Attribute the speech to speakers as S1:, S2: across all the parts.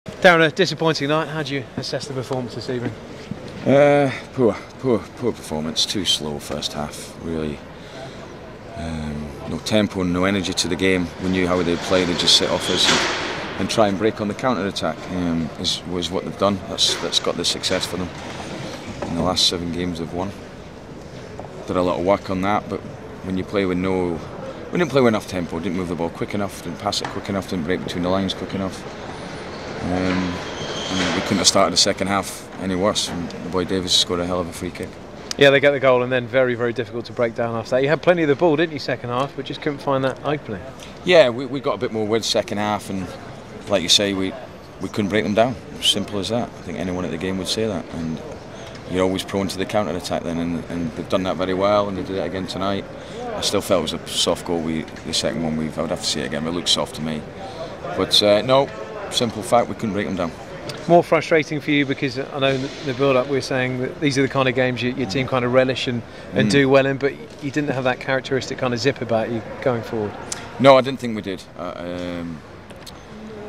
S1: Darren, a disappointing night. How do you assess the performance this evening?
S2: Poor performance. Too slow first half. Really, no tempo, no energy to the game. We knew how they play. They just sit off us and try and break on the counter attack. Was what they've done. That's got the success for them. In the last 7 games they've won. Did a lot of work on that, but when you play with we didn't play with enough tempo. Didn't move the ball quick enough. Didn't pass it quick enough. Didn't break between the lines quick enough. We couldn't have started the second half any worse. And the boy Davis scored a hell of a free kick.
S1: Yeah, they get the goal and then very, very difficult to break down after that. You had plenty of the ball, didn't you, second half, but just couldn't find that opening.
S2: Yeah, we got a bit more width second half, and like you say, we couldn't break them down. Simple as that. I think anyone at the game would say that. And you're always prone to the counter attack then, and they've done that very well, and they did it again tonight. I still felt it was a soft goal. The second one, I would have to see it again, but it looked soft to me. But no, simple fact, we couldn't break them down.
S1: More frustrating for you because I know the build-up we were saying that these are the kind of games your team kind of relish and do well in, but you didn't have that characteristic kind of zip about you going forward.
S2: No, I didn't think we did. And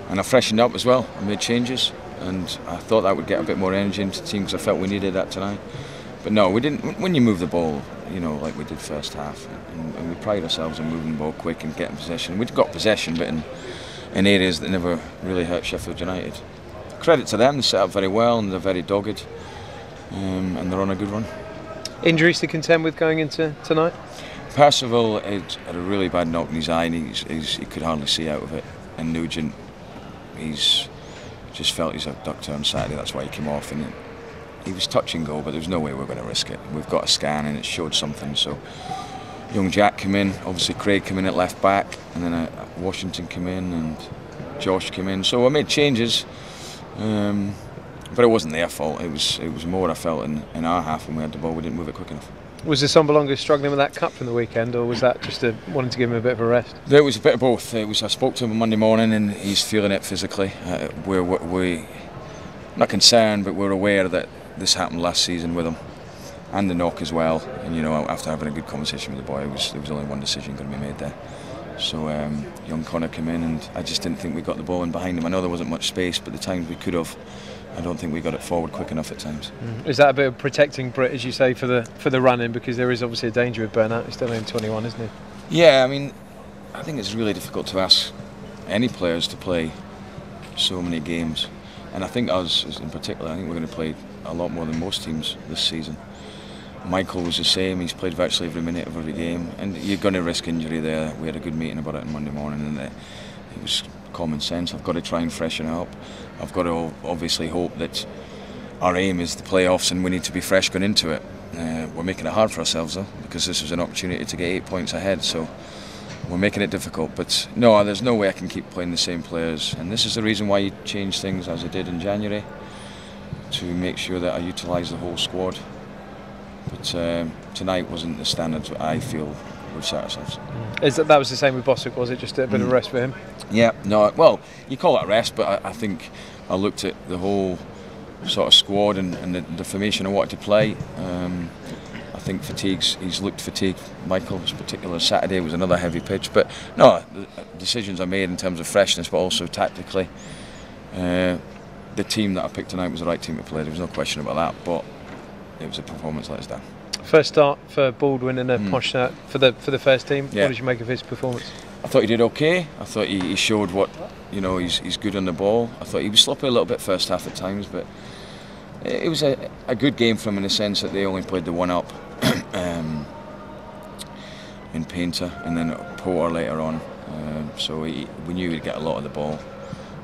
S2: I freshened up as well. I made changes, and I thought that would get a bit more energy into the team because I felt we needed that tonight. But no, we didn't. When you move the ball, like we did first half, and we pride ourselves on moving the ball quick and getting possession. We'd got possession, but in areas that never really hurt Sheffield United. Credit to them, they set up very well and they're very dogged, and they're on a good run.
S1: Injuries to contend with going into tonight?
S2: Percival had a really bad knock in his eye and he could hardly see out of it. And Nugent, he's just felt his abductor on Saturday, that's why he came off. And he was touch and go, but there was no way we're going to risk it. We've got a scan and it showed something. So young Jack came in, obviously Craig came in at left back, and then Washington came in and Josh came in. So I made changes. But it wasn't their fault. It was more, I felt, in our half when we had the ball. We didn't move it quick enough. Was the Sombalonga struggling with that cup from the weekend, or was that just wanting to give him a bit of a rest? It was a bit of both. I spoke to him on Monday morning, and he's feeling it physically. We're not concerned, but we're aware that this happened last season with him, and the knock as well. And after having a good conversation with the boy, there was only one decision going to be made there. So young Connor came in, and I just didn't think we got the ball in behind him. I know there wasn't much space, but the times we could have, I don't think we got it forward quick enough at times. Is that a bit of protecting Britt, as you say, for the run-in, because there is obviously a danger of burnout? He's still only 21, isn't he? Yeah, I think it's really difficult to ask any players to play so many games, and I think us in particular, I think we're going to play a lot more than most teams this season. Michael was the same. He's played virtually every minute of every game, and you're going to risk injury there. We had a good meeting about it on Monday morning, and it was common sense. I've got to try and freshen it up. I've got to obviously hope that our aim is the playoffs, and we need to be fresh going into it. We're making it hard for ourselves though, because this was an opportunity to get 8 points ahead. So we're making it difficult. But no, there's no way I can keep playing the same players, and this is the reason why you change things as I did in January, to make sure that I utilise the whole squad. But tonight wasn't the standards that I feel we've set ourselves. That was the same with Boswick, was it? Just a bit of a rest for him? Yeah, no, well, you call it a rest, but I think I looked at the whole sort of squad and the formation I wanted to play. I think he's looked fatigued. Michael's particular Saturday was another heavy pitch, but no, the decisions I made in terms of freshness, but also tactically. The team that I picked tonight was the right team to play, there was no question about that, but it was a performance let us down. First start for Baldwin in a posh shirt for the first team. Yeah. What did you make of his performance? I thought he did okay. I thought he showed what he's good on the ball. I thought he was sloppy a little bit first half at times, but it was a good game for him in the sense that they only played the one up in Painter and then Porter later on. So we knew he'd get a lot of the ball,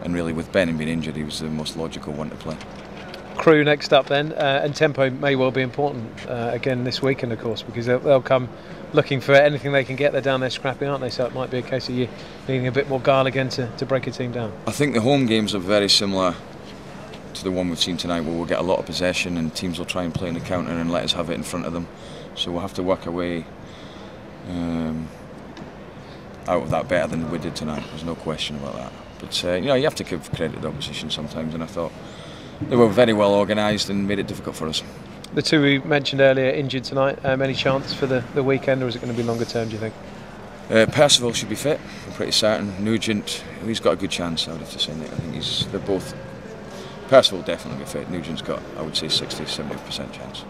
S2: and really with Ben being injured, he was the most logical one to play. Crew next up then, and tempo may well be important again this weekend, of course, because they'll come looking for anything they can get. They're down there scrapping, aren't they? So it might be a case of you needing a bit more guile again to break a team down. I think the home games are very similar to the one we've seen tonight, where we'll get a lot of possession and teams will try and play in the counter and let us have it in front of them. So we'll have to work our way out of that better than we did tonight. There's no question about that. But you have to give credit to the opposition sometimes, and I thought they were very well organised and made it difficult for us. The two we mentioned earlier injured tonight. Any chance for the weekend, or is it going to be longer term, do you think? Percival should be fit, I'm pretty certain. Nugent, he's got a good chance, I would have to say, Nick. I think they're both Percival will definitely be fit. Nugent's got, I would say, 60-70% chance.